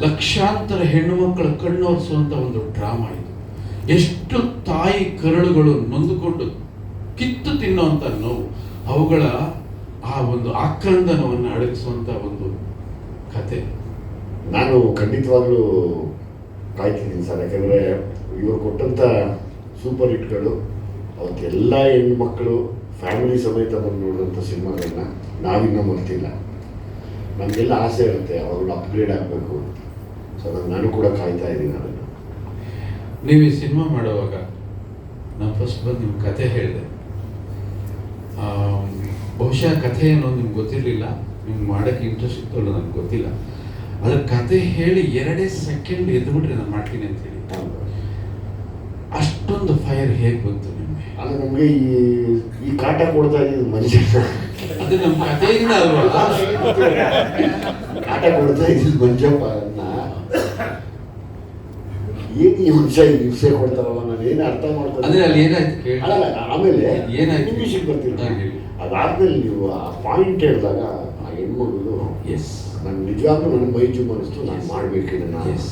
ಲಕ್ಷಾಂತರ ಹೆಣ್ಣು ಮಕ್ಕಳ ಕಣ್ಣೋರಿಸುವಂಥ ಒಂದು ಡ್ರಾಮಾ ಇದು. ಎಷ್ಟು ತಾಯಿ ಕರಳುಗಳು ನೊಂದುಕೊಂಡು ಕಿತ್ತು ತಿನ್ನುವಂಥ ನೋವು, ಅವುಗಳ ಆ ಒಂದು ಆಕ್ರಂದನವನ್ನು ಅಡಗಿಸುವಂಥ ಒಂದು ಕತೆ. ನಾನು ಖಂಡಿತವಾಗ್ಲೂ ಕಾಯ್ತಿದ್ದೀನಿ ಸರ್. ಯಾಕಂದರೆ ಇವರು ಕೊಟ್ಟಂಥ ಸೂಪರ್ ಹಿಟ್ಗಳು ಅವತ್ತೆಲ್ಲ ಹೆಣ್ಮಕ್ಳು ಫ್ಯಾಮಿಲಿ ಸಮೇತ ಬಂದು ನೋಡಿದಂಥ ಸಿನಿಮಾಗಳನ್ನ ನಾವಿನ್ನೂ ಮರ್ತಿಲ್ಲ. ನಮಗೆಲ್ಲ ಆಸೆ ಇರುತ್ತೆ ಅವಾಗಲೂ ಅಪ್ಗ್ರೇಡ್ ಆಗಬೇಕು. ಸೊ ನಾನು ಕೂಡ ಕಾಯ್ತಾ ಇದ್ದೀನಿ ಅದನ್ನು. ನೀವು ಈ ಸಿನಿಮಾ ಮಾಡುವಾಗ ನಾನು ಫಸ್ಟ್ ಬಂದು ನಿಮ್ಮ ಕತೆ ಹೇಳಿದೆ. ಬಹುಶಃ ಕಥೆ ಏನೋ ನಿಮ್ಗೆ ಗೊತ್ತಿರಲಿಲ್ಲ, ನಿಮ್ಗೆ ಮಾಡೋಕ್ಕೆ ಇಂಟ್ರೆಸ್ಟ್ ಇತ್ತು ಅಲ್ಲ ನನಗೆ ಗೊತ್ತಿಲ್ಲ. ಅದ್ರ ಕತೆ ಹೇಳಿ 2 ಸೆಕೆಂಡ್ ಎದ್ದುಬಿಟ್ರೆ ನಾನು ಮಾಡ್ತೀನಿ ಅಂತ ಹೇಳಿ. ಅಷ್ಟೊಂದು ಫೈರ್ ಹೇಗೆ ಬಂತು ನಿಮಗೆ? ಅದು ನಮಗೆ ಈ ಕಾಟ ಕೊಡ್ತಾ ಇದ್ದಿದ್ದು ಮನುಷ್ಯ, ಅದು ನಮ್ಮ ಕಥೆಯಿಂದ ಅಲ್ವಾ? ಕಾಟ ಕೊಡ್ತಾ ಇದ್ದಿದ್ದು ಮಂಜಪ್ಪ ಏನು ಈ ಮನುಷ್ಯ ಹಿಂಸೆ ಕೊಡ್ತಾರಲ್ಲ, ನಾನು ಏನು ಅರ್ಥ ಮಾಡ್ತಾರೆ. ಅಂದ್ರೆ ಅಲ್ಲಿ ಏನಾಯ್ತು ಕೇಳಿ. ಆಮೇಲೆ ಏನಾಯ್ತು ವಿಷಯಕ್ಕೆ ಬರ್ತೀನಿ. ಅದಾದ್ಮೇಲೆ ನೀವು ಆ ಪಾಯಿಂಟ್ ಹೇಳಿದಾಗ ಆ ಹೆಣ್ಮಗಳು, ಎಸ್, ನಾನು ನಿಜವಾಗ್ಲೂ ನನಗೆ ಮೈ ಜುಮ್ ಅನಿಸ್ತು, ನಾನು ಮಾಡಬೇಕು ಇದನ್ನು. ಎಸ್,